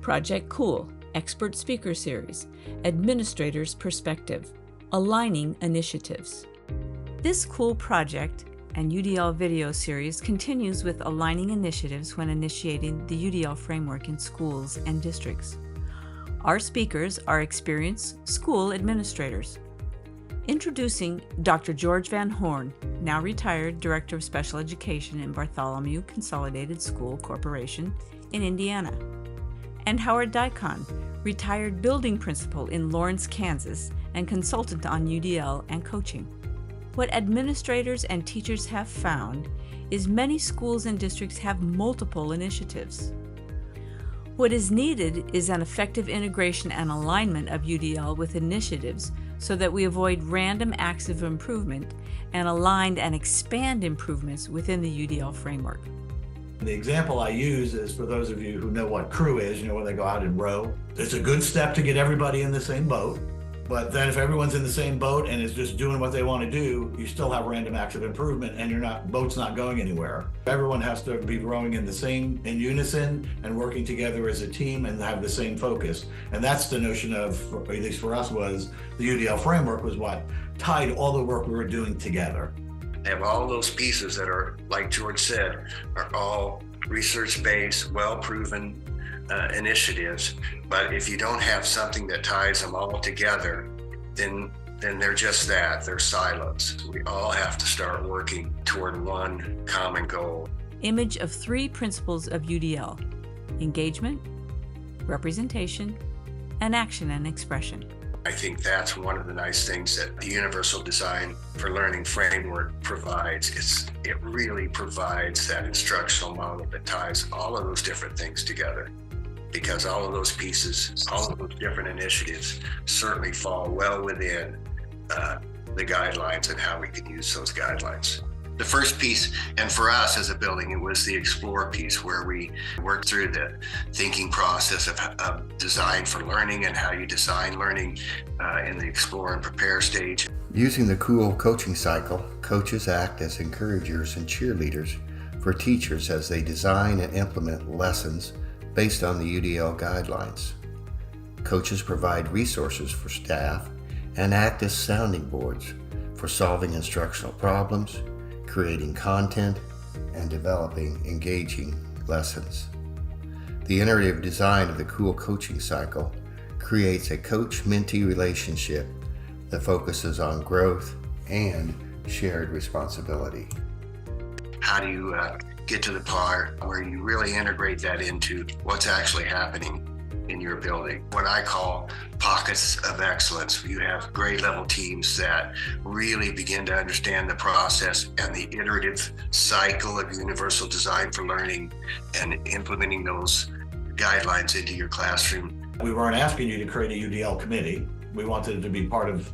Project Cool, Expert Speaker Series, Administrator's Perspective, Aligning Initiatives. This cool project and UDL video series continues with aligning initiatives when initiating the UDL framework in schools and districts. Our speakers are experienced school administrators. Introducing Dr. George Van Horn, now retired Director of Special Education in Bartholomew Consolidated School Corporation in Indiana, and Howard Dicon, retired building principal in Lawrence, Kansas, and consultant on UDL and coaching. What administrators and teachers have found is many schools and districts have multiple initiatives. What is needed is an effective integration and alignment of UDL with initiatives so that we avoid random acts of improvement and aligned and expand improvements within the UDL framework. The example I use is for those of you who know what crew is, when they go out and row. It's a good step to get everybody in the same boat. But then if everyone's in the same boat and is just doing what they want to do, you still have random acts of improvement and boat's not going anywhere. Everyone has to be rowing in unison and working together as a team and have the same focus. And that's the notion of, at least for us, was the UDL framework was what tied all the work we were doing together. They have all those pieces that are, like George said, are all research-based, well-proven initiatives. But if you don't have something that ties them all together, then they're just that, they're silos. We all have to start working toward one common goal. Image of 3 principles of UDL: engagement, representation, and action and expression. I think that's one of the nice things that the Universal Design for Learning framework provides. It really provides that instructional model that ties all of those different things together, because all of those pieces, all of those different initiatives certainly fall well within the guidelines and how we can use those guidelines. The first piece, and for us as a building, it was the explore piece, where we worked through the thinking process of design for learning and how you design learning in the explore and prepare stage. Using the COOL coaching cycle, coaches act as encouragers and cheerleaders for teachers as they design and implement lessons based on the UDL guidelines. Coaches provide resources for staff and act as sounding boards for solving instructional problems, creating content, and developing engaging lessons. The iterative design of the COOL coaching cycle creates a coach-mentee relationship that focuses on growth and shared responsibility. How do you get to the part where you really integrate that into what's actually happening in your building? What I call pockets of excellence. You have grade level teams that really begin to understand the process and the iterative cycle of Universal Design for Learning and implementing those guidelines into your classroom. We weren't asking you to create a UDL committee. We wanted it to be part of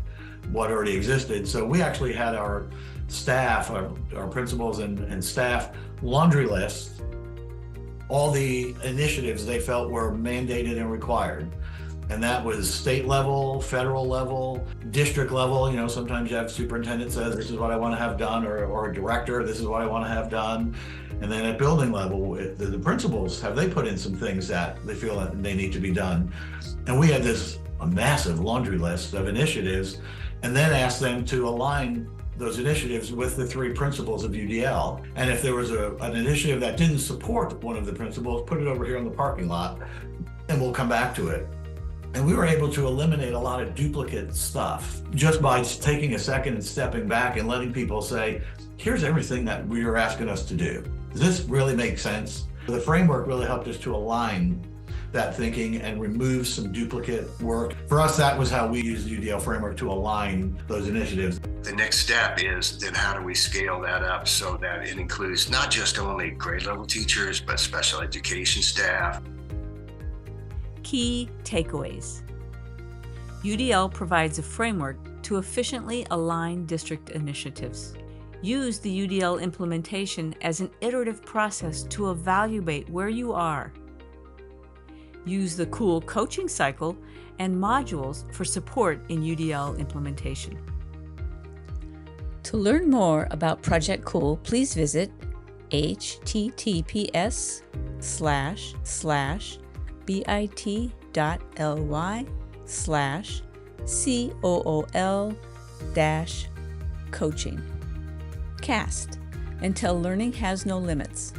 what already existed. So we actually had our staff, our principals and staff laundry list all the initiatives they felt were mandated and required. And that was state level, federal level, district level. Sometimes you have superintendent says, this is what I want to have done, or a director, this is what I want to have done. And then at building level, the principals, have they put in some things that they feel that they need to be done? And we had a massive laundry list of initiatives, and then asked them to align those initiatives with the 3 principles of UDL. And if there was an initiative that didn't support one of the principles, put it over here in the parking lot, and we'll come back to it. And we were able to eliminate a lot of duplicate stuff just by taking a second and stepping back and letting people say, here's everything that you're asking us to do. Does this really make sense? The framework really helped us to align that thinking and remove some duplicate work. For us, that was how we used the UDL framework to align those initiatives. The next step is then how do we scale that up so that it includes not just only grade level teachers, but special education staff. Key takeaways. UDL provides a framework to efficiently align district initiatives. Use the UDL implementation as an iterative process to evaluate where you are. Use the COOL coaching cycle and modules for support in UDL implementation. To learn more about Project Cool, please visit https:// bit.ly/COOL-coaching. CAST, until learning has no limits.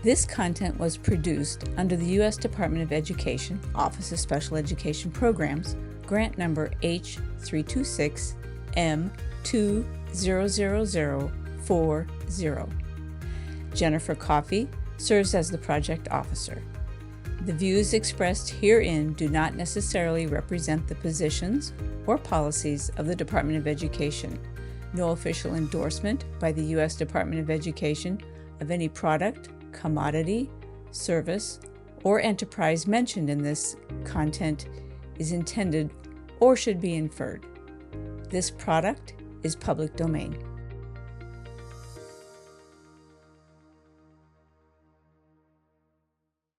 This content was produced under the U.S. Department of Education, Office of Special Education Programs, grant number H326M200040. Jennifer Coffey serves as the project officer. The views expressed herein do not necessarily represent the positions or policies of the Department of Education. No official endorsement by the U.S. Department of Education of any product, commodity, service, or enterprise mentioned in this content is intended or should be inferred. This product is public domain.